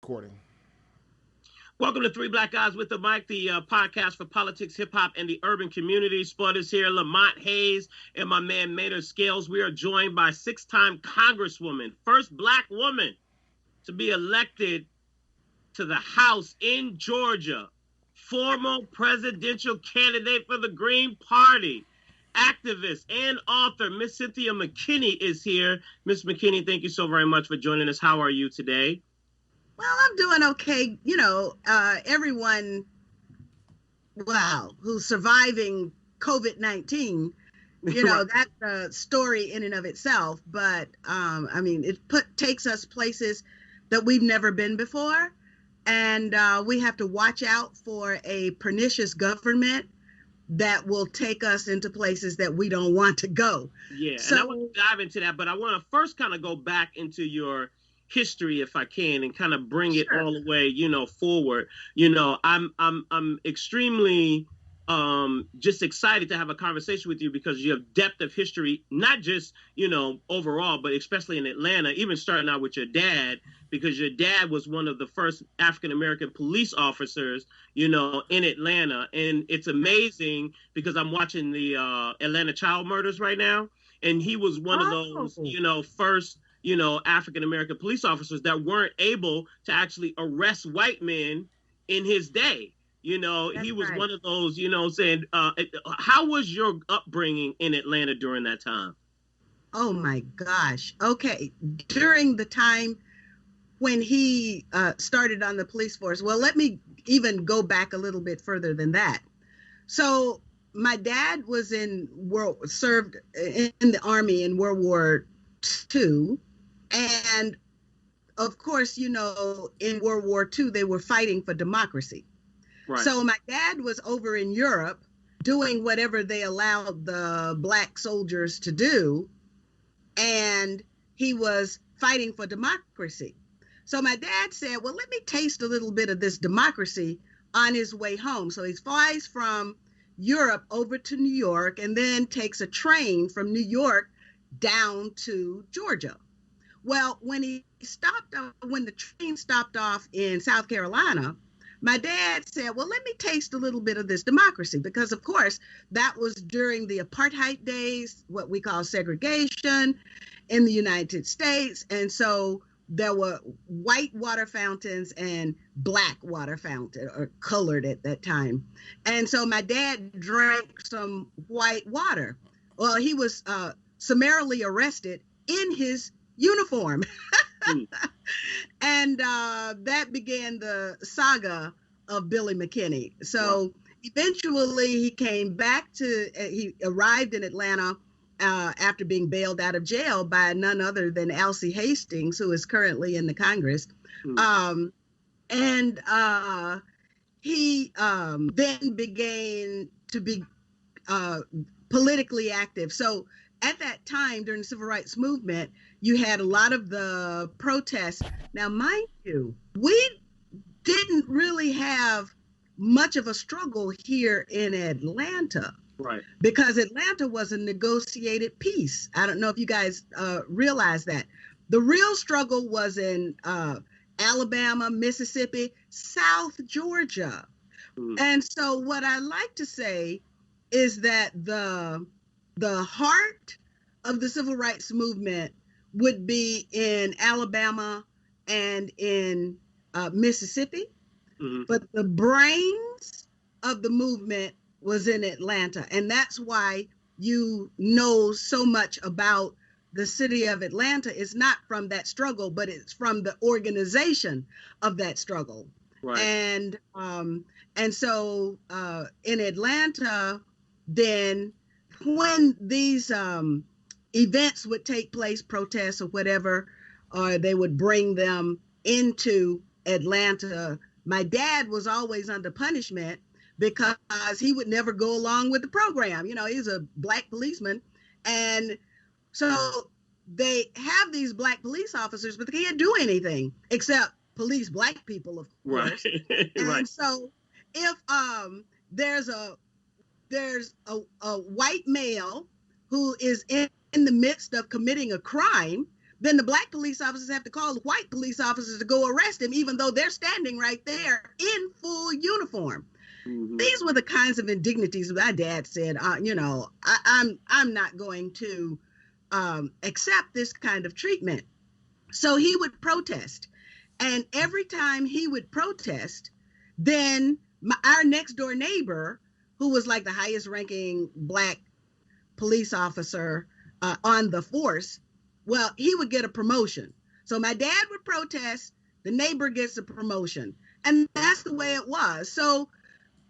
recording. Welcome to Three Black Guys with the Mic, the podcast for politics, hip-hop, and the urban community. Spud is here, Lamont Hayes, and my man Maynard Scales. We are joined by six-time Congresswoman, first Black woman to be elected to the House in Georgia, former presidential candidate for the Green Party, activist and author, Miss Cynthia McKinney is here. Miss McKinney, thank you so very much for joining us. How are you today? Well, I'm doing okay. Everyone, who's surviving COVID-19, that's a story in and of itself. But, it takes us places that we've never been before. And we have to watch out for a pernicious government that will take us into places that we don't want to go. Yeah, so, and I want to dive into that, but I want to first kind of go back into your history, if I can, and kind of bring it all the way, forward. I'm extremely just excited to have a conversation with you because you have depth of history, not just, overall, but especially in Atlanta, even starting out with your dad, because your dad was one of the first African-American police officers, in Atlanta. And it's amazing because I'm watching the Atlanta child murders right now. And he was one of those, first African-American police officers that weren't able to actually arrest white men in his day. He was one of those, saying, how was your upbringing in Atlanta during that time? Oh, my gosh. Okay. During the time when he started on the police force, well, let me even go back a little bit further than that. So my dad was served in the Army in World War II. And of course, in World War II, they were fighting for democracy. Right. So my dad was over in Europe doing whatever they allowed the Black soldiers to do. And he was fighting for democracy. So my dad said, well, let me taste a little bit of this democracy on his way home. So he flies from Europe over to New York and then takes a train from New York down to Georgia. Well, when the train stopped off in South Carolina, my dad said, well, let me taste a little bit of this democracy, because, of course, that was during the apartheid days, what we call segregation in the United States. And so there were white water fountains and black water fountains, or colored at that time. And so my dad drank some white water. Well, he was summarily arrested in his uniform. And that began the saga of Billy McKinney. So eventually he arrived in Atlanta after being bailed out of jail by none other than Alcee Hastings, who is currently in the Congress. He then began to be politically active. So at that time, during the Civil Rights Movement, you had a lot of the protests. Now, mind you, we didn't really have much of a struggle here in Atlanta. Right. Because Atlanta was a negotiated peace. I don't know if you guys realize that. The real struggle was in Alabama, Mississippi, South Georgia. And so what I like to say is that the heart of the Civil Rights Movement would be in Alabama and in Mississippi, but the brains of the movement was in Atlanta. And that's why you know so much about the city of Atlanta is not from that struggle, but it's from the organization of that struggle. Right. And so in Atlanta, then when these events would take place, protests or whatever, or they would bring them into Atlanta, my dad was always under punishment because he would never go along with the program. He's a Black policeman. And so they have these Black police officers, but they can't do anything except police Black people, of course. Right. And so if there's a white male who is in the midst of committing a crime, then the black police officers have to call the white police officers to go arrest him, even though they're standing right there in full uniform. Mm-hmm. These were the kinds of indignities my dad said, I'm not going to accept this kind of treatment. So he would protest. And every time he would protest, then our next door neighbor, who was like the highest ranking black police officer on the force, well, he would get a promotion. So my dad would protest, the neighbor gets a promotion. And that's the way it was. So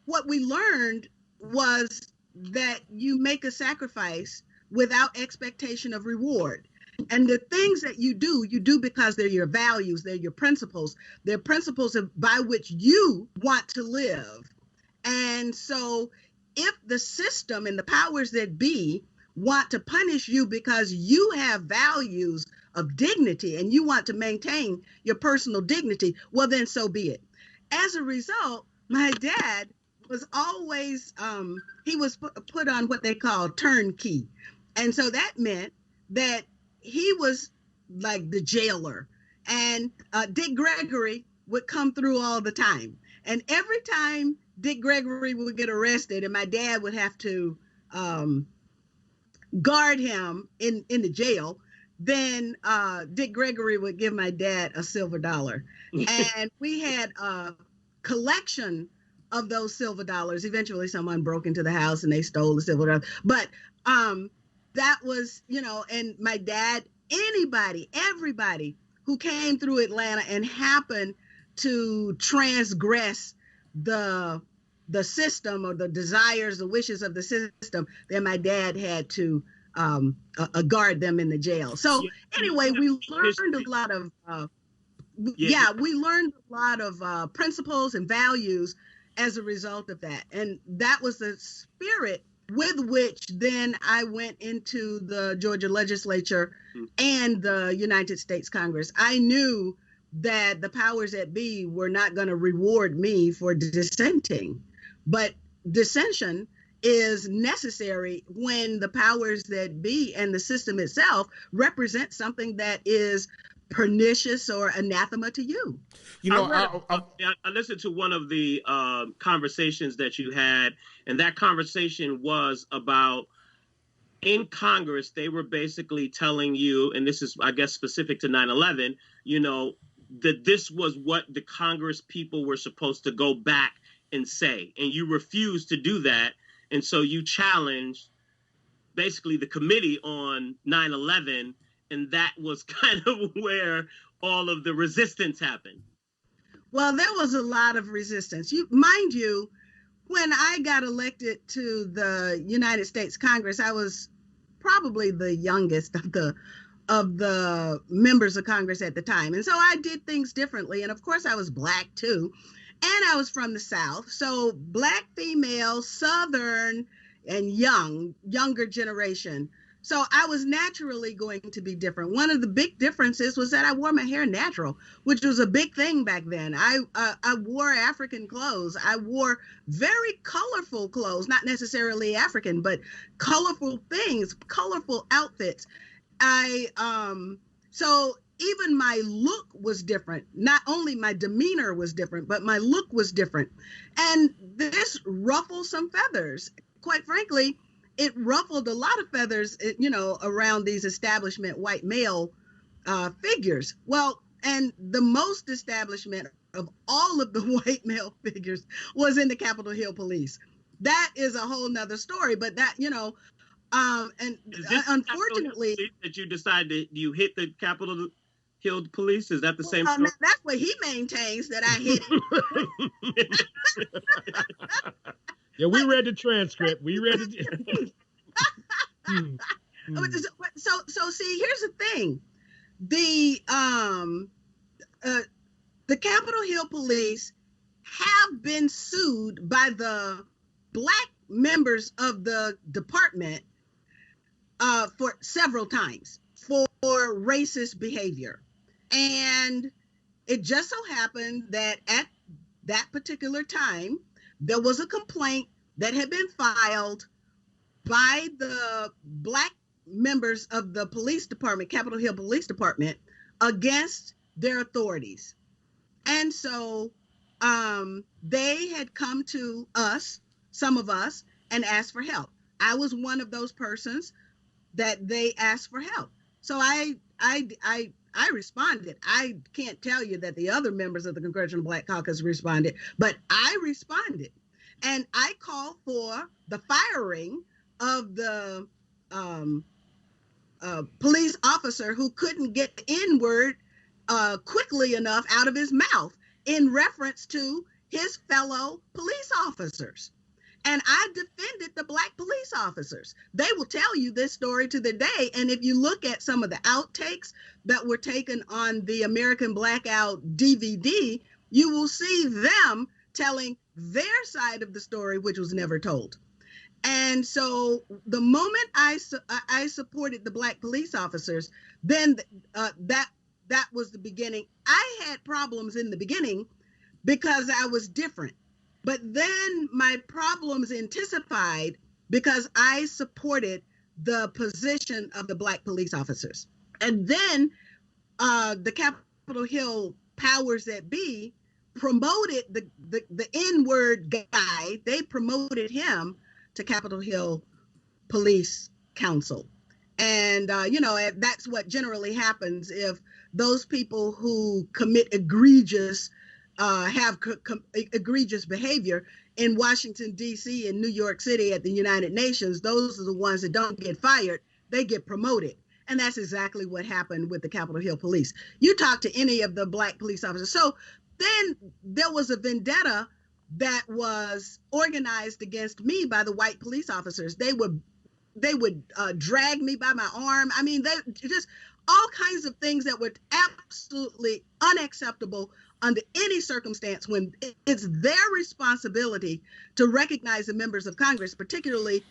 what we learned was that you make a sacrifice without expectation of reward. And the things that you do because they're your values, they're your principles, they're principles by which you want to live. And so if the system and the powers that be want to punish you because you have values of dignity and you want to maintain your personal dignity, well, then so be it. As a result, my dad was always, he was put on what they call turnkey. And so that meant that he was like the jailer, and Dick Gregory would come through all the time. And every time Dick Gregory would get arrested and my dad would have to guard him in the jail, then Dick Gregory would give my dad a silver dollar. And we had a collection of those silver dollars. Eventually someone broke into the house and they stole the silver dollar. But that was, and my dad, everybody who came through Atlanta and happened to transgress the system or the desires, the wishes of the system, then my dad had to guard them in the jail. So anyway, we learned a lot of, we learned a lot of principles and values as a result of that. And that was the spirit with which then I went into the Georgia legislature and the United States Congress. I knew that the powers that be were not going to reward me for dissenting, but dissension is necessary when the powers that be and the system itself represent something that is pernicious or anathema to you. I listened to one of the conversations that you had, and that conversation was about, in Congress, they were basically telling you, and this is, I guess, specific to 9/11, that this was what the Congress people were supposed to go back and say, and you refused to do that. And so you challenged basically the committee on 9/11, and that was kind of where all of the resistance happened. Well, there was a lot of resistance. Mind you, when I got elected to the United States Congress, I was probably the youngest of the members of Congress at the time. And so I did things differently. And of course, I was Black too. And I was from the South. So Black female, Southern, and younger generation. So I was naturally going to be different. One of the big differences was that I wore my hair natural, which was a big thing back then. I wore African clothes. I wore very colorful clothes, not necessarily African, but colorful things, colorful outfits. So even my look was different. Not only my demeanor was different, but my look was different. And this ruffled some feathers. Quite frankly, it ruffled a lot of feathers, around these establishment white male figures. Well, and the most establishment of all of the white male figures was in the Capitol Hill Police. That is a whole nother story, but that, and unfortunately, that you decided you hit the Capitol Hill Police, is that the same story? That's what he maintains, that I hit it. Yeah, we read the transcript. We read it. So see, here's the thing: the Capitol Hill Police have been sued by the Black members of the department for several times for racist behavior, and it just so happened that at that particular time, there was a complaint that had been filed by the Black members of the police department, Capitol Hill Police Department, against their authorities. And so they had come to us, some of us, and asked for help. I was one of those persons that they asked for help. So I responded. I can't tell you that the other members of the Congressional Black Caucus responded, but I responded. And I called for the firing of the police officer who couldn't get the N-word quickly enough out of his mouth in reference to his fellow police officers. And I defended the Black police officers. They will tell you this story to the day. And if you look at some of the outtakes that were taken on the American Blackout DVD, you will see them telling their side of the story, which was never told. And so the moment I supported the Black police officers, then that was the beginning. I had problems in the beginning because I was different. But then my problems intensified because I supported the position of the Black police officers. And then the Capitol Hill powers that be promoted the N-word guy. They promoted him to Capitol Hill Police Council. And, that's what generally happens if those people who commit egregious egregious behavior in Washington, D.C. and New York City at the United Nations, those are the ones that don't get fired, they get promoted. And that's exactly what happened with the Capitol Hill Police. You talk to any of the Black police officers. So then there was a vendetta that was organized against me by the white police officers. They would drag me by my arm. I mean, they just all kinds of things that were absolutely unacceptable under any circumstance when it's their responsibility to recognize the members of Congress, particularly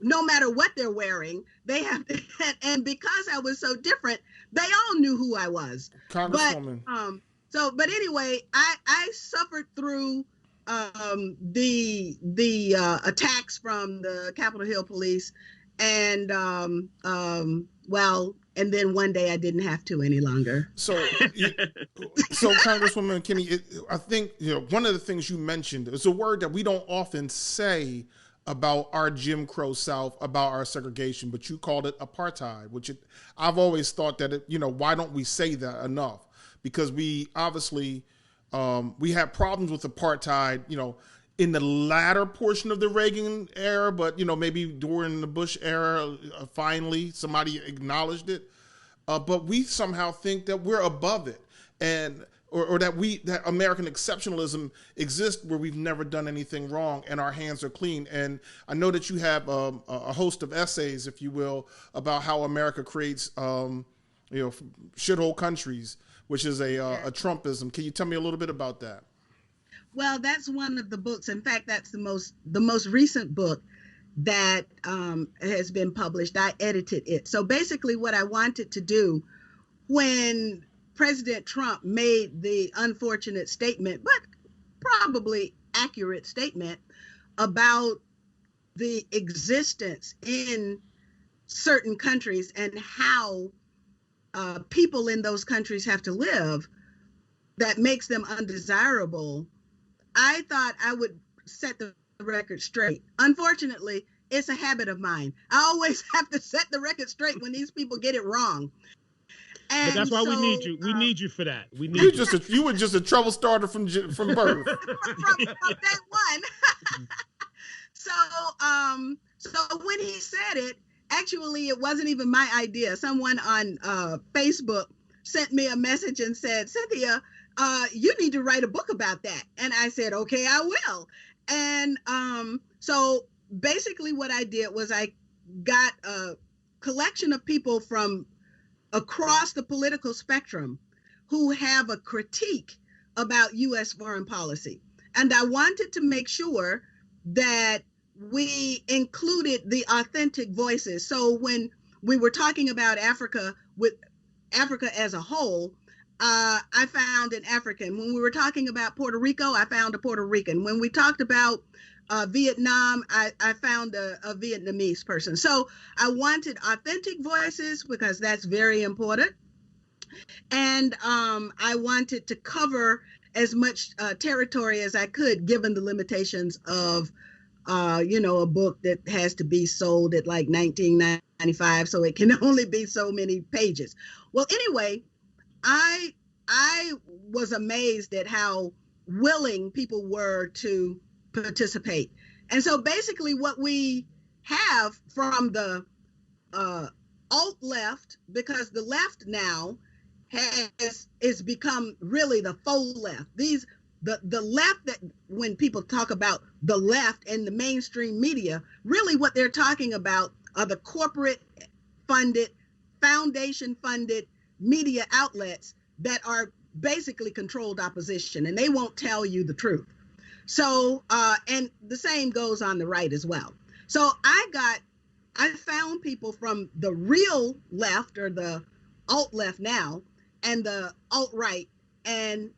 no matter what they're wearing, they have to, and because I was so different, they all knew who I was. Congresswoman. But anyway, I suffered through the attacks from the Capitol Hill Police, and and then one day I didn't have to any longer. So Congresswoman McKinney, I think one of the things you mentioned is a word that we don't often say about our Jim Crow South, about our segregation, but you called it apartheid, I've always thought that why don't we say that enough? Because we obviously we had problems with apartheid, in the latter portion of the Reagan era, but maybe during the Bush era, finally somebody acknowledged it. But we somehow think that we're above it, and or that American exceptionalism exists where we've never done anything wrong and our hands are clean. And I know that you have a host of essays, if you will, about how America creates shithole countries, which is a Trumpism. Can you tell me a little bit about that? Well, that's one of the books. In fact, that's the most recent book that has been published. I edited it. So basically what I wanted to do when President Trump made the unfortunate statement, but probably accurate statement about the existence in certain countries and how people in those countries have to live that makes them undesirable, I thought I would set the record straight. Unfortunately, it's a habit of mine. I always have to set the record straight when these people get it wrong. And but that's why we need you. We need you for that. We need you were just a trouble starter from birth. from that one. So when he said it, actually, it wasn't even my idea. Someone on Facebook sent me a message and said, Cynthia, you need to write a book about that. And I said, okay, I will. And so basically what I did was I got a collection of people from across the political spectrum who have a critique about U.S. foreign policy. And I wanted to make sure that we included the authentic voices. So when we were talking about Africa, with Africa as a whole, I found an African. When we were talking about Puerto Rico, I found a Puerto Rican. When we talked about Vietnam, I found a Vietnamese person. So I wanted authentic voices because that's very important. And I wanted to cover as much territory as I could, given the limitations of, a book that has to be sold at like $19.95, so it can only be so many pages. Well, anyway, I was amazed at how willing people were to participate. And so basically what we have from the alt left, because the left now is become really the faux left. The left, that when people talk about the left and the mainstream media, really what they're talking about are the corporate funded, foundation funded media outlets that are basically controlled opposition, and they won't tell you the truth. So, and the same goes on the right as well. So I found people from the real left, or the alt left now, and the alt right, and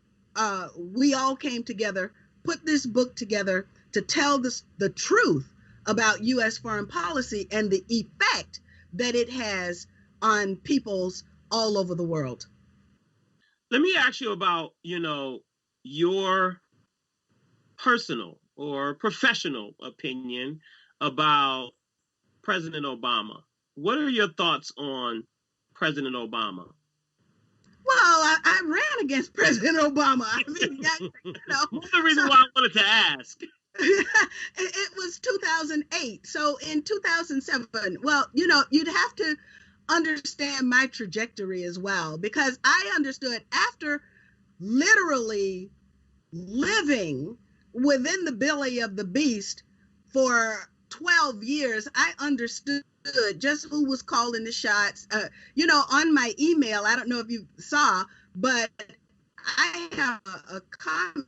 we all came together, put this book together to tell the truth about U.S. foreign policy and the effect that it has on peoples all over the world. Let me ask you about, your personal or professional opinion about President Obama. What are your thoughts on President Obama? Well, I ran against President Obama. I mean, That's the reason why I wanted to ask. It was 2008. So in 2007, well, you'd have to understand my trajectory as well, because I understood after literally living within the belly of the beast for 12 years, I understood just who was calling the shots. On my email, I don't know if you saw, but I have a comment,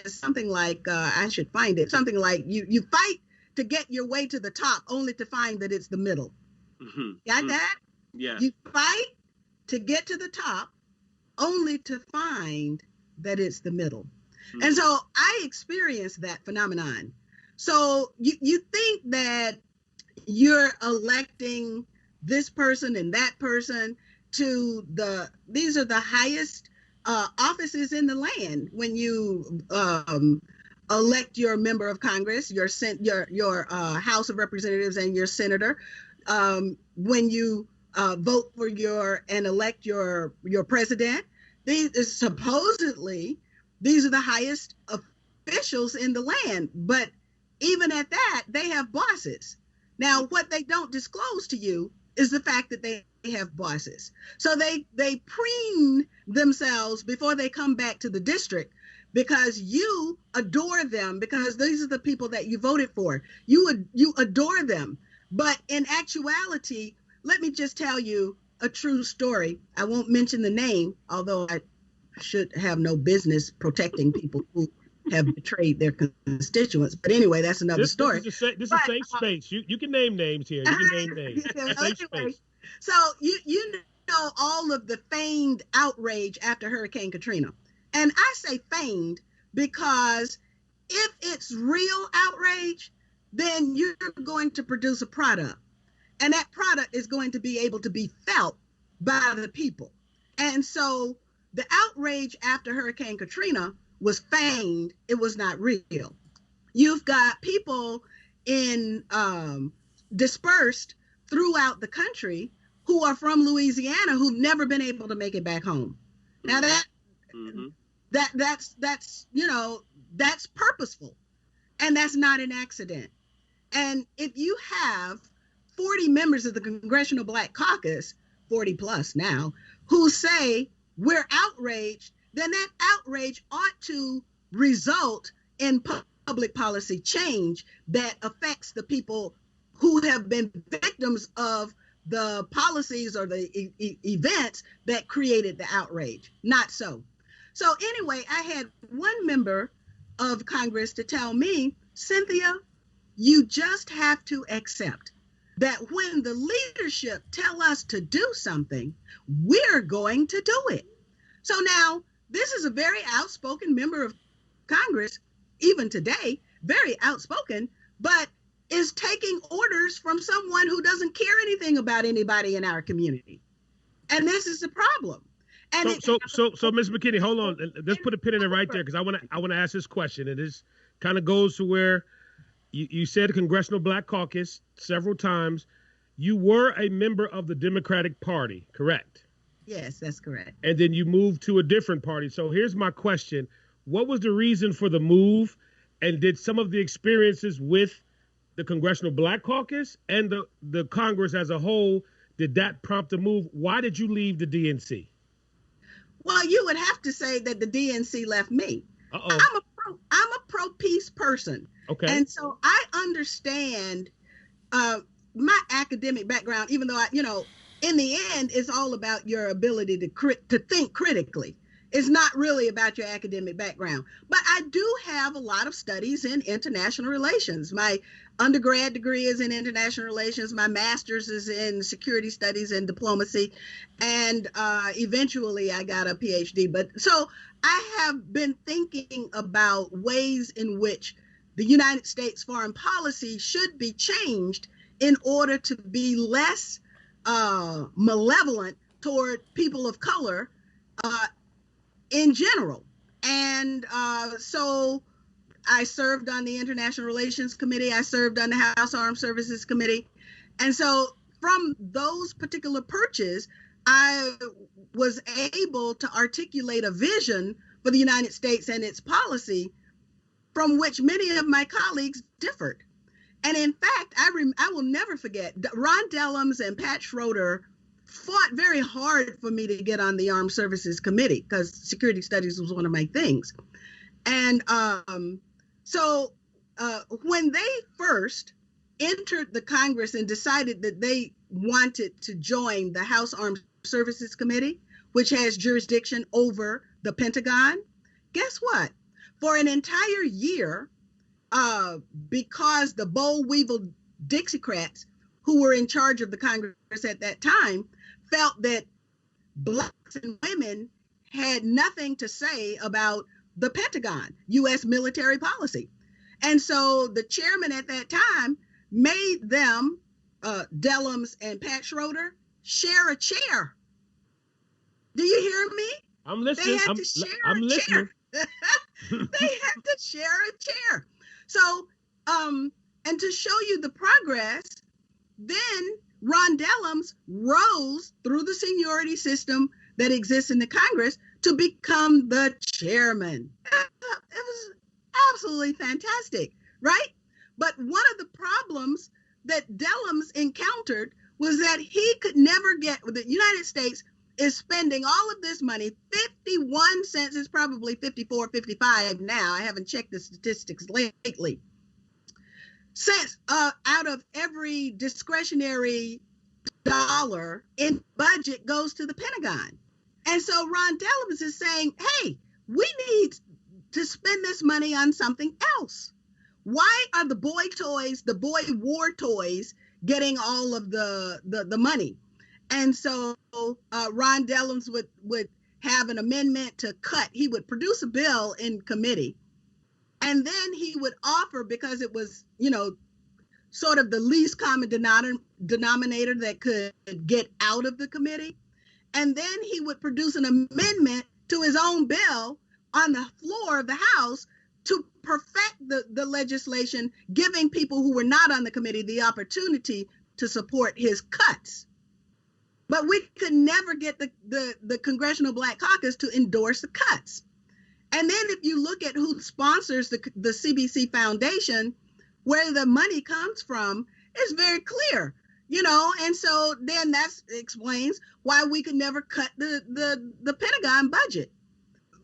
something like, I should find it, something like, you fight to get your way to the top only to find that it's the middle. Mm-hmm. Got that? Yeah. You fight to get to the top only to find that it's the middle. Mm-hmm. And so I experienced that phenomenon. So you think that you're electing this person and that person to these are the highest offices in the land when you elect your member of Congress, your House of Representatives, and your senator. When you vote for and elect your president, supposedly these are the highest officials in the land. But even at that, they have bosses. Now, what they don't disclose to you is the fact that they have bosses. So they preen themselves before they come back to the district, because you adore them, because these are the people that you voted for. You adore them. But in actuality, let me just tell you a true story. I won't mention the name, although I should have no business protecting people who have betrayed their constituents. But anyway, that's another story. This is a safe space. You can name names here. You can name names. Safe space. So you know all of the feigned outrage after Hurricane Katrina. And I say feigned because if it's real outrage, then you're going to produce a product. And that product is going to be able to be felt by the people. And so the outrage after Hurricane Katrina was feigned. It was not real. You've got people dispersed throughout the country who are from Louisiana who've never been able to make it back home. Now that's purposeful, and that's not an accident. And if you have 40 members of the Congressional Black Caucus, 40 plus now, who say we're outraged, then that outrage ought to result in public policy change that affects the people who have been victims of the policies or the events that created the outrage. Not so. So anyway, I had one member of Congress to tell me, Cynthia, you just have to accept that when the leadership tell us to do something, we're going to do it. So now this is a very outspoken member of Congress, even today, very outspoken, but is taking orders from someone who doesn't care anything about anybody in our community. And this is the problem. And so Ms. McKinney, hold on. Let's put a pin in it right there, because I want to ask this question. And this kind of goes to where you said Congressional Black Caucus several times. You were a member of the Democratic Party, correct? Yes, that's correct. And then you moved to a different party. So here's my question. What was the reason for the move? And did some of the experiences with the Congressional Black Caucus and the Congress as a whole, did that prompt a move? Why did you leave the DNC? Well, you would have to say that the DNC left me. Uh-oh. I'm a pro-peace person. Okay. And so I understand my academic background, even though in the end, it's all about your ability to think critically. It's not really about your academic background. But I do have a lot of studies in international relations. My undergrad degree is in international relations. My master's is in security studies and diplomacy. And eventually I got a PhD. But so I have been thinking about ways in which the United States foreign policy should be changed in order to be less malevolent toward people of color in general. And so I served on the International Relations Committee. I served on the House Armed Services Committee. And so from those particular perches, I was able to articulate a vision for the United States and its policy from which many of my colleagues differed. And in fact, I will never forget, Ron Dellums and Pat Schroeder fought very hard for me to get on the Armed Services Committee because security studies was one of my things. And so when they first entered the Congress and decided that they wanted to join the House Armed Services Committee, which has jurisdiction over the Pentagon, guess what? For an entire year, because the boll weevil Dixiecrats who were in charge of the Congress at that time felt that Blacks and women had nothing to say about the Pentagon, U.S. military policy. And so the chairman at that time made them, Dellums and Pat Schroeder, share a chair. Do you hear me? I'm listening. They had to share I'm a listening. chair. They had to share a chair. So, and to show you the progress, then Ron Dellums rose through the seniority system that exists in the Congress to become the chairman. It was absolutely fantastic, right? But one of the problems that Dellums encountered was that he could never get, the United States is spending all of this money, 51 cents, it's probably 54, 55 now. I haven't checked the statistics lately. Cents out of every discretionary dollar in budget goes to the Pentagon. And so Ron Dellums is saying, hey, we need to spend this money on something else. Why are the boy toys, the boy war toys, getting all of the money? And so Ron Dellums would have an amendment to cut. He would produce a bill in committee. And then he would offer, because it was, sort of the least common denominator that could get out of the committee. And then he would produce an amendment to his own bill on the floor of the House to perfect the legislation, giving people who were not on the committee the opportunity to support his cuts. But we could never get the Congressional Black Caucus to endorse the cuts. And then if you look at who sponsors the CBC Foundation, where the money comes from, it's very clear, and so then that explains why we could never cut the Pentagon budget.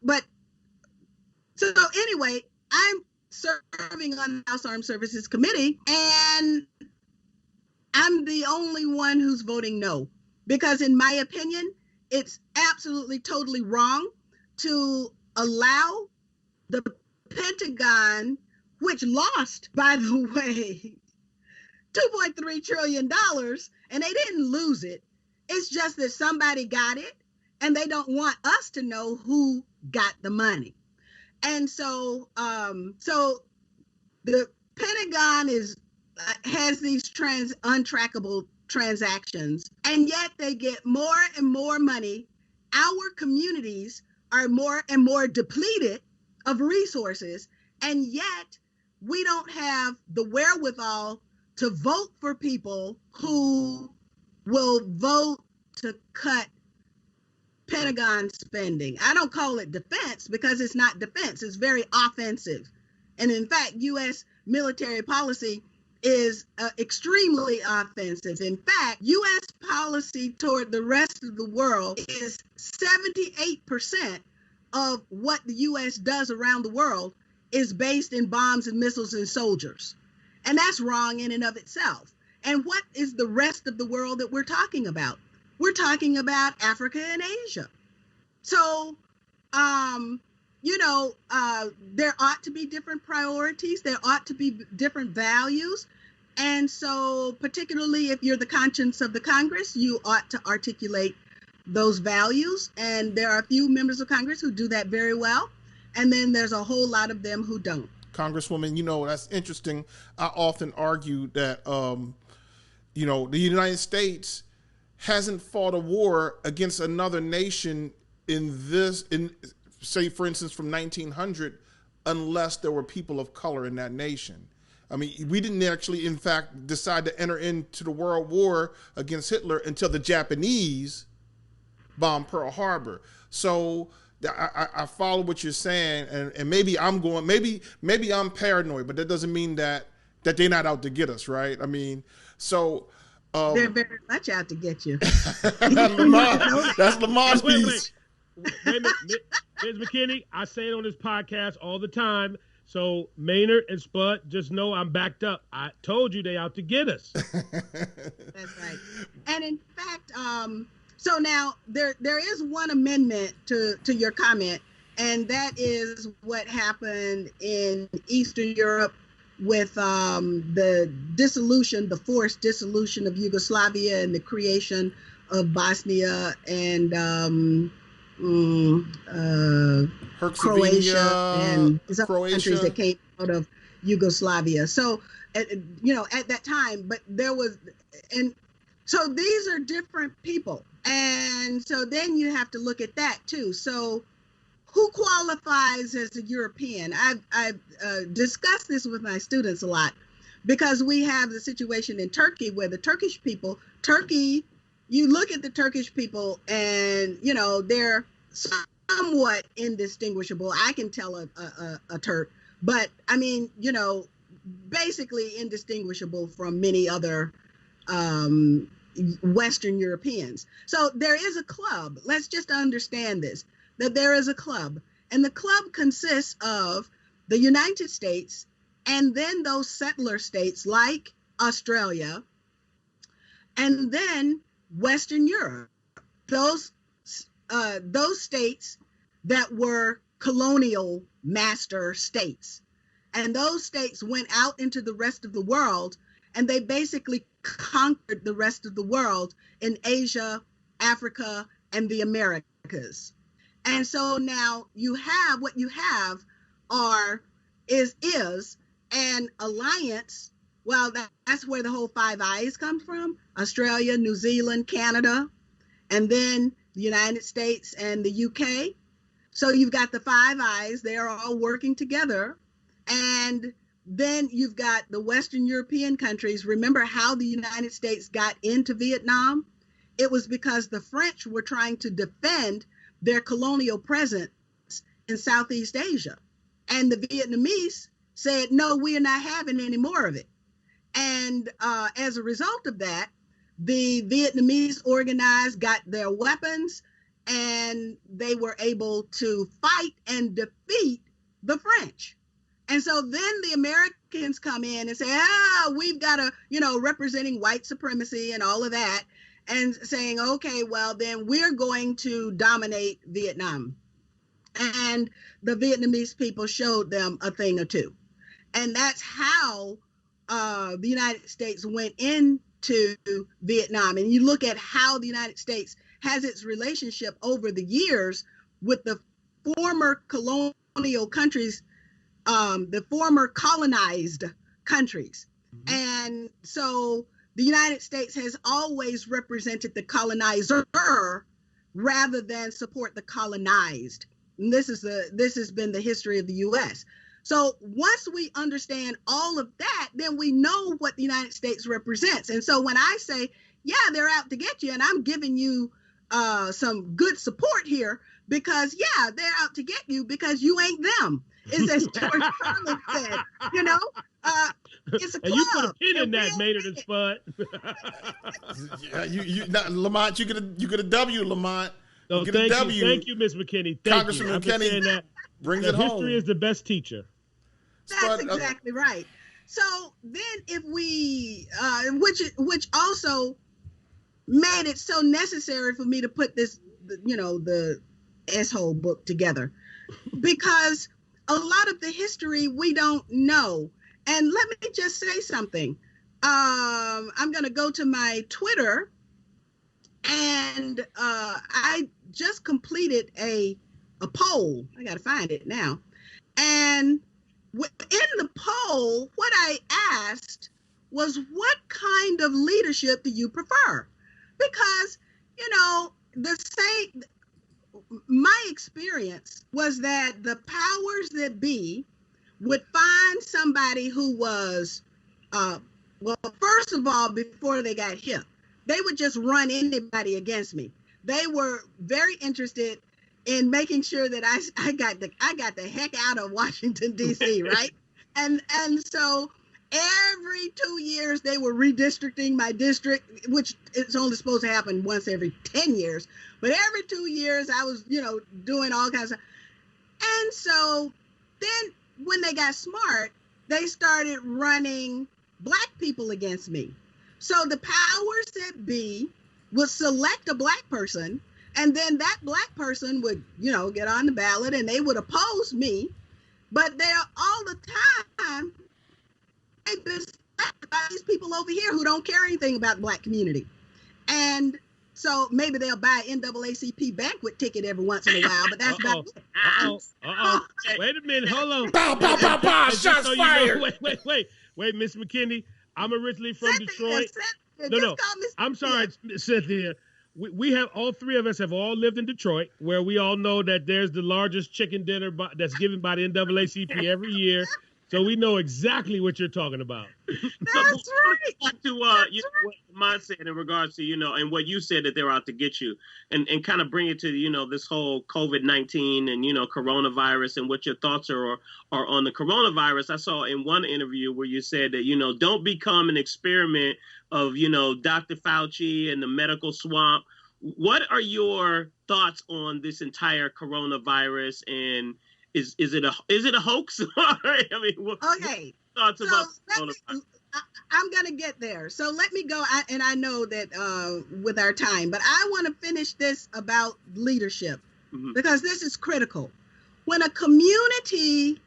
But so anyway, I'm serving on the House Armed Services Committee, and I'm the only one who's voting no, because in my opinion, it's absolutely totally wrong to allow the Pentagon, which lost, by the way, $2.3 trillion, and they didn't lose it. It's just that somebody got it, and they don't want us to know who got the money. And so, so the Pentagon has these untrackable transactions, and yet they get more and more money. Our communities are more and more depleted of resources, and yet we don't have the wherewithal to vote for people who will vote to cut Pentagon spending. I don't call it defense because it's not defense. It's very offensive. And in fact, U.S. military policy is extremely offensive. In fact, U.S. policy toward the rest of the world is 78% of what the U.S. does around the world is based in bombs and missiles and soldiers. And that's wrong in and of itself. And what is the rest of the world that we're talking about? We're talking about Africa and Asia. So, there ought to be different priorities. There ought to be different values. And so, particularly if you're the conscience of the Congress, you ought to articulate those values. And there are a few members of Congress who do that very well. And then there's a whole lot of them who don't. Congresswoman, that's interesting. I often argue that, the United States hasn't fought a war against another nation say, for instance, from 1900, unless there were people of color in that nation. I mean, we didn't actually, in fact, decide to enter into the World War against Hitler until the Japanese bombed Pearl Harbor. So I follow what you're saying, and maybe I'm paranoid, but that doesn't mean that they're not out to get us, right? I mean, so they're very much out to get you. That's Lamont's piece. Wait a minute, Ms. McKinney, I say it on this podcast all the time. So Maynard and Spud, just know I'm backed up. I told you they out to get us. That's right. And in fact, so now there is one amendment to your comment, and that is what happened in Eastern Europe with the forced dissolution of Yugoslavia and the creation of Bosnia and Croatia and some countries that came out of Yugoslavia. So, at that time, but there was, and so these are different people. And so then you have to look at that too. So who qualifies as a European? I've discussed this with my students a lot, because we have the situation in Turkey where the Turkish people, you look at the Turkish people and, they're somewhat indistinguishable. I can tell a Turk, but I mean, basically indistinguishable from many other Western Europeans. So there is a club. Let's just understand this, that there is a club, and the club consists of the United States and then those settler states like Australia, and then Western Europe, those states that were colonial master states. And those states went out into the rest of the world, and they basically conquered the rest of the world in Asia, Africa, and the Americas. And so now what you have is an alliance. Well, that's where the whole Five Eyes comes from: Australia, New Zealand, Canada, and then the United States and the UK. So you've got the Five Eyes. They are all working together. And then you've got the Western European countries. Remember how the United States got into Vietnam? It was because the French were trying to defend their colonial presence in Southeast Asia. And the Vietnamese said, no, we are not having any more of it. And as a result of that, the Vietnamese organized, got their weapons, and they were able to fight and defeat the French. And so then the Americans come in and say, we've got to, representing white supremacy and all of that, and saying, okay, well, then we're going to dominate Vietnam. And the Vietnamese people showed them a thing or two. And that's how the United States went into Vietnam. And you look at how the United States has its relationship over the years with the former colonial countries, the former colonized countries. Mm-hmm. And so the United States has always represented the colonizer rather than support the colonized. And this has been the history of the U.S. So once we understand all of that, then we know what the United States represents. And so when I say, yeah, they're out to get you, and I'm giving you some good support here, because yeah, they're out to get you because you ain't them. It's as George Carlin said, you know, it's a club. And you put a pin in that, Mater and Spud. Yeah, you Lamont, you get a W, Lamont. No, thank you, Miss McKinney. Congresswoman McKinney that brings it home. History is the best teacher. That's exactly right. So then, if we, which also made it so necessary for me to put this, the S-hole book together, because a lot of the history we don't know. And let me just say something. I'm going to go to my Twitter, and I just completed a poll. I got to find it now. And in the poll, what I asked was, what kind of leadership do you prefer? Because, my experience was that the powers that be would find somebody who was, first of all, before they got hip, they would just run anybody against me. They were very interested in making sure that I got the heck out of Washington, D.C., right? And so every 2 years they were redistricting my district, which is only supposed to happen once every 10 years. But every 2 years I was, doing all kinds of. And so then when they got smart, they started running Black people against me. So the powers that be would select a Black person, and then that Black person would, get on the ballot, and they would oppose me. But they're all the time, they've been selected by these people over here who don't care anything about the Black community. And so maybe they'll buy an NAACP banquet ticket every once in a while, but that's about it. Wait a minute, hold on. Bow, bow, bow, bow, shots fired. Wait, Miss McKinney. I'm originally from Detroit. No. I'm sorry, Cynthia. We have, all three of us have all lived in Detroit, where we all know that there's the largest chicken dinner that's given by the NAACP every year. So we know exactly what you're talking about. That's right. Back to what Lamont said in regards to, and what you said, that they're out to get you, and kind of bring it to, this whole COVID-19 and, coronavirus, and what your thoughts are on the coronavirus. I saw in one interview where you said that, don't become an experiment of, Dr. Fauci and the medical swamp. What are your thoughts on this entire coronavirus, and is it a hoax? I mean, okay. Thoughts so about I'm going to get there. So let me go. And I know that with our time, but I want to finish this about leadership, because this is critical. When a community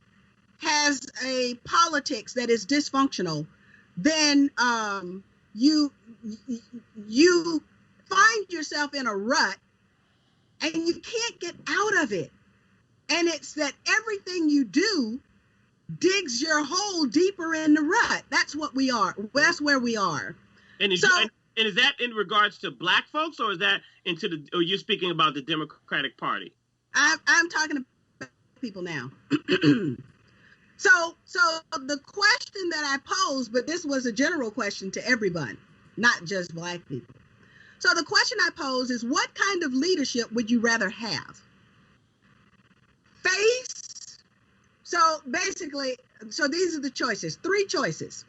has a politics that is dysfunctional, then you find yourself in a rut and you can't get out of it. And it's that everything you do digs your hole deeper in the rut. That's what we are. That's where we are. And is that in regards to Black folks, or is that or you're speaking about the Democratic Party? I'm talking about people now. So the question that I posed, but this was a general question to everyone, not just Black people. So the question I pose is, what kind of leadership would you rather have? Face. So basically, these are the choices, 3 choices.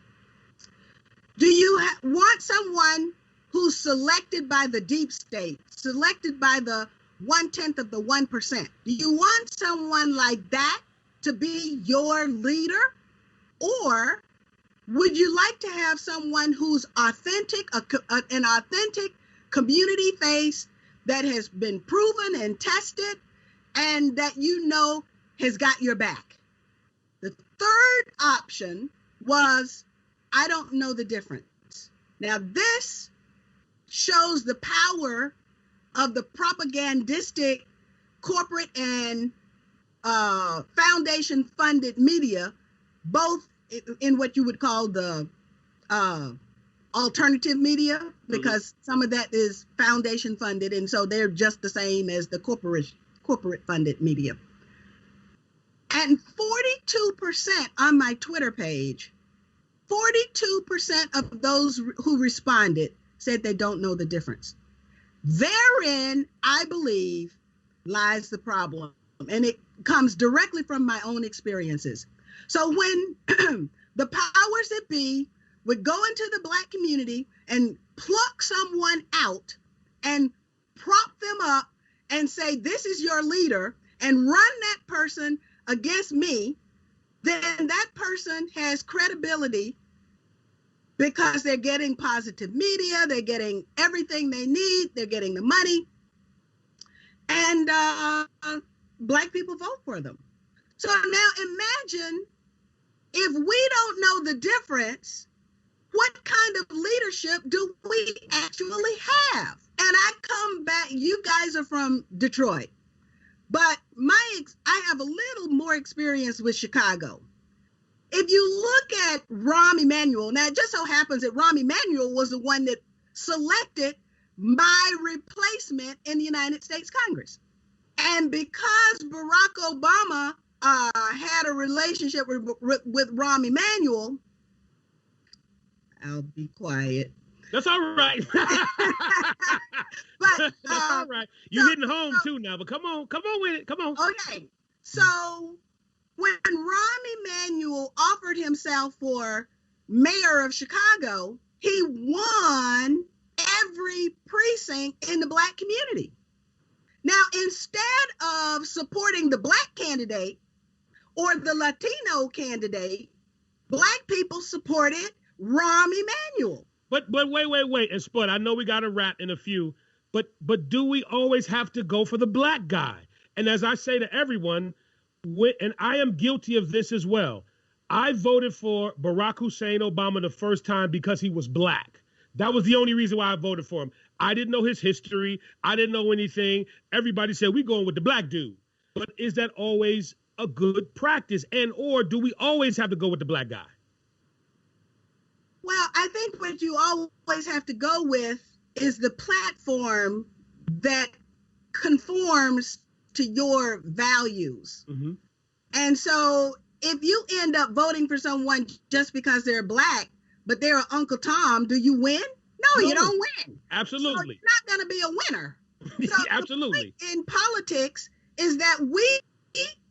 Do you want someone who's selected by the deep state, selected by the 1/10 of the 1%? Do you want someone like that to be your leader? Or would you like to have someone who's authentic, an authentic community face that has been proven and tested, and that has got your back? The third option was, I don't know the difference. Now this shows the power of the propagandistic corporate and foundation funded media, both in what you would call the alternative media, because some of that is foundation funded, and so they're just the same as the corporate funded media. And 42% on my Twitter page, 42% of those who responded said they don't know the difference. Therein, I believe, lies the problem. And it comes directly from my own experiences. So when the powers that be would go into the Black community and pluck someone out and prop them up and say, this is your leader, and run that person against me, then that person has credibility because they're getting positive media, they're getting everything they need, they're getting the money, and Black people vote for them. So now imagine if we don't know the difference, what kind of leadership do we actually have? And I come back, you guys are from Detroit, but I have a little more experience with Chicago. If you look at Rahm Emanuel, now it just so happens that Rahm Emanuel was the one that selected my replacement in the United States Congress. And because Barack Obama had a relationship with Rahm Emanuel, I'll be quiet. That's all right. But that's all right. You're hitting home too now, but come on with it. Come on. Okay. So when Rahm Emanuel offered himself for mayor of Chicago, he won every precinct in the Black community. Now, instead of supporting the Black candidate or the Latino candidate, Black people supported Rahm Emanuel. But wait. And Spud, I know we got to wrap in a few, but do we always have to go for the Black guy? And as I say to everyone, and I am guilty of this as well, I voted for Barack Hussein Obama the first time because he was Black. That was the only reason why I voted for him. I didn't know his history. I didn't know anything. Everybody said, we're going with the Black dude. But is that always a good practice? And or do we always have to go with the Black guy? Well, I think what you always have to go with is the platform that conforms to your values. Mm-hmm. And so if you end up voting for someone just because they're Black, but they're Uncle Tom, do you win? No, you don't win. Absolutely. So you're not going to be a winner. So absolutely. The point in politics is that we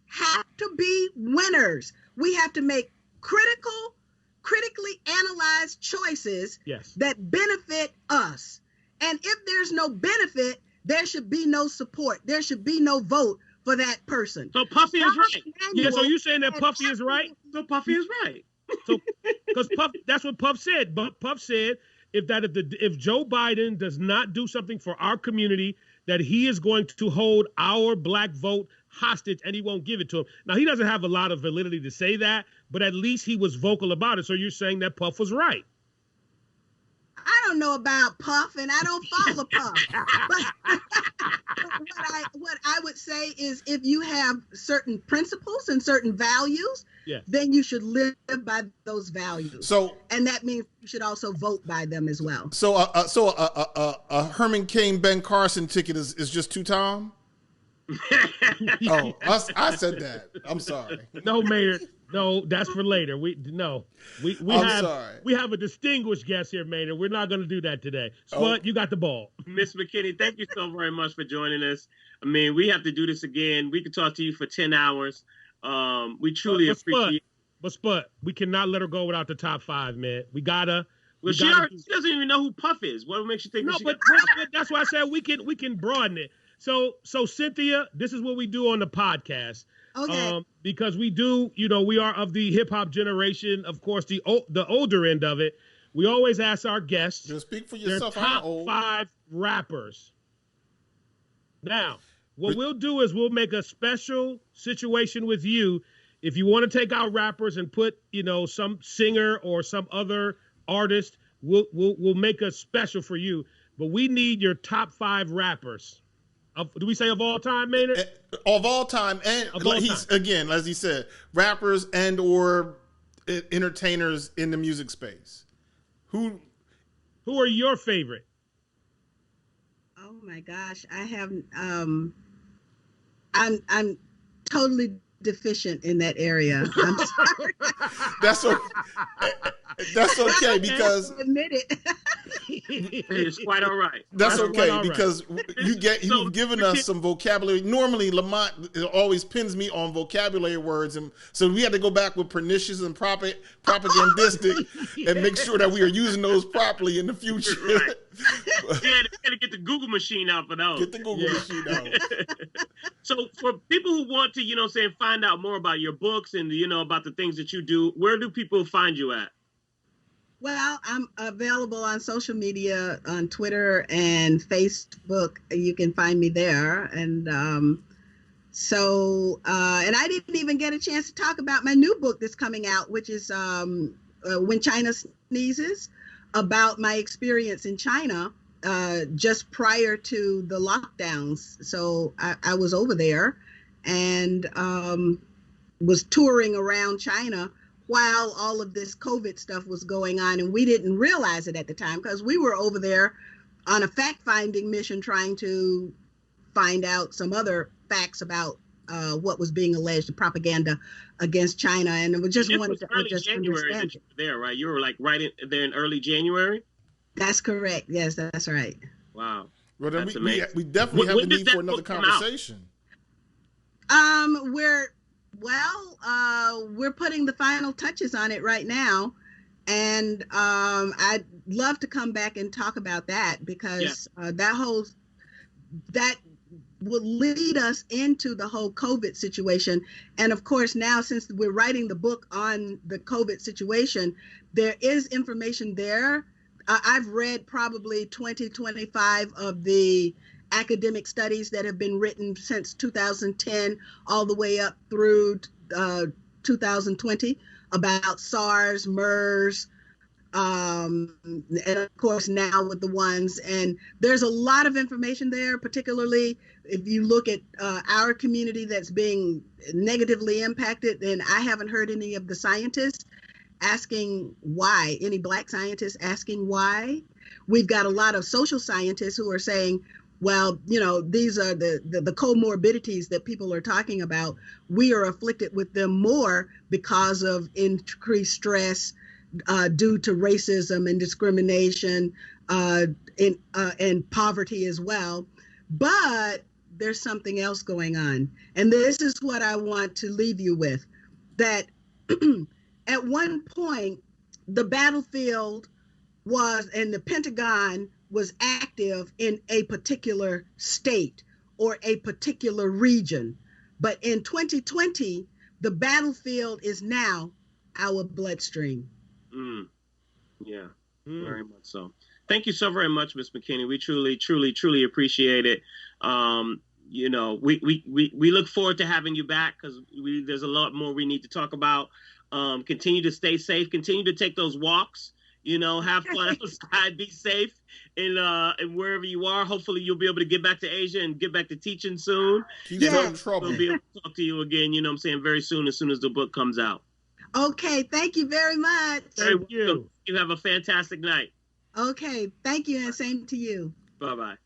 have to be winners. We have to make critically analyzed choices that benefit us. And if there's no benefit, there should be no support. There should be no vote for that person. So Puffy is right. Yeah, so you saying that Puffy is right? So Puffy is right. So, because Puff, that's what Puff said. But Puff said if Joe Biden does not do something for our community, that he is going to hold our Black vote hostage and he won't give it to him. Now, he doesn't have a lot of validity to say that, but at least he was vocal about it. So you're saying that Puff was right. I don't know about Puff, and I don't follow Puff. But what I would say is if you have certain principles and certain values, then you should live by those values. So, and that means you should also vote by them as well. So a Herman Cain, Ben Carson ticket is just two Tom? I said that. I'm sorry. No, Mayor. No, that's for later. We have a distinguished guest here, Maynard. We're not going to do that today. Spud, you got the ball. Miss McKinney, thank you so very much for joining us. I mean, we have to do this again. We could talk to you for 10 hours. We truly appreciate it. But Spud, we cannot let her go without the top five, man. We gotta. Well, she doesn't even know who Puff is. What makes you think? No, but that's why I said we can broaden it. So Cynthia, this is what we do on the podcast. Okay. Because we do, we are of the hip hop generation, of course, the older end of it. We always ask our guests just speak for yourself. Their top 5 rappers. Now, what we'll do is we'll make a special situation with you. If you want to take out rappers and put, some singer or some other artist, we'll make a special for you. but we need your top 5 rappers. Do we say of all time, Maynard? Of all time, and Of all he's time. again, as he said, rappers and or entertainers in the music space. Who are your favorite? Oh my gosh, I have I'm totally deficient in that area. I'm sorry. That's okay because admit it. It's quite all right. That's okay all right. because you've given us some vocabulary. Normally, Lamont always pins me on vocabulary words, and so we had to go back with pernicious and propagandistic and make sure that we are using those properly in the future. Right. Yeah, they gotta get the Google machine out for those. Get the Google machine out. So for people who want to, find out more about your books and, about the things that you do, where do people find you at? Well, I'm available on social media, on Twitter and Facebook. You can find me there. And and I didn't even get a chance to talk about my new book that's coming out, which is When China Sneezes, about my experience in China just prior to the lockdowns. So I was over there and was touring around China while all of this COVID stuff was going on. And we didn't realize it at the time because we were over there on a fact-finding mission trying to find out some other facts about what was being alleged, the propaganda against China. And we just wanted to just January understand that you were there, right? You were like there in early January? That's correct. Yes, that's right. Wow. Well, then That's we definitely have the need for another book come out? conversation. We're putting the final touches on it right now, and I'd love to come back and talk about that because that will lead us into the whole COVID situation. And of course, now since we're writing the book on the COVID situation, there is information there. I've read probably 25 of the academic studies that have been written since 2010 all the way up through 2020 about SARS, MERS, and of course now with the ones. And there's a lot of information there, particularly if you look at our community that's being negatively impacted. And I haven't heard any of the scientists asking why, any Black scientists asking why. We've got a lot of social scientists who are saying, well, these are the comorbidities that people are talking about. We are afflicted with them more because of increased stress due to racism and discrimination and poverty as well. But there's something else going on. And this is what I want to leave you with, that at one point, the battlefield and the Pentagon was active in a particular state or a particular region. But in 2020, the battlefield is now our bloodstream. Yeah, very much so. Thank you so very much, Ms. McKinney. We truly, truly, truly appreciate it. We look forward to having you back because there's a lot more we need to talk about. Continue to stay safe. Continue to take those walks. Have fun outside. Be safe, and wherever you are. Hopefully, you'll be able to get back to Asia and get back to teaching soon. Keep in trouble. We'll be able to talk to you again. Very soon, as soon as the book comes out. Okay, thank you very much. Thank you. You have a fantastic night. Okay, thank you, and same to you. Bye-bye.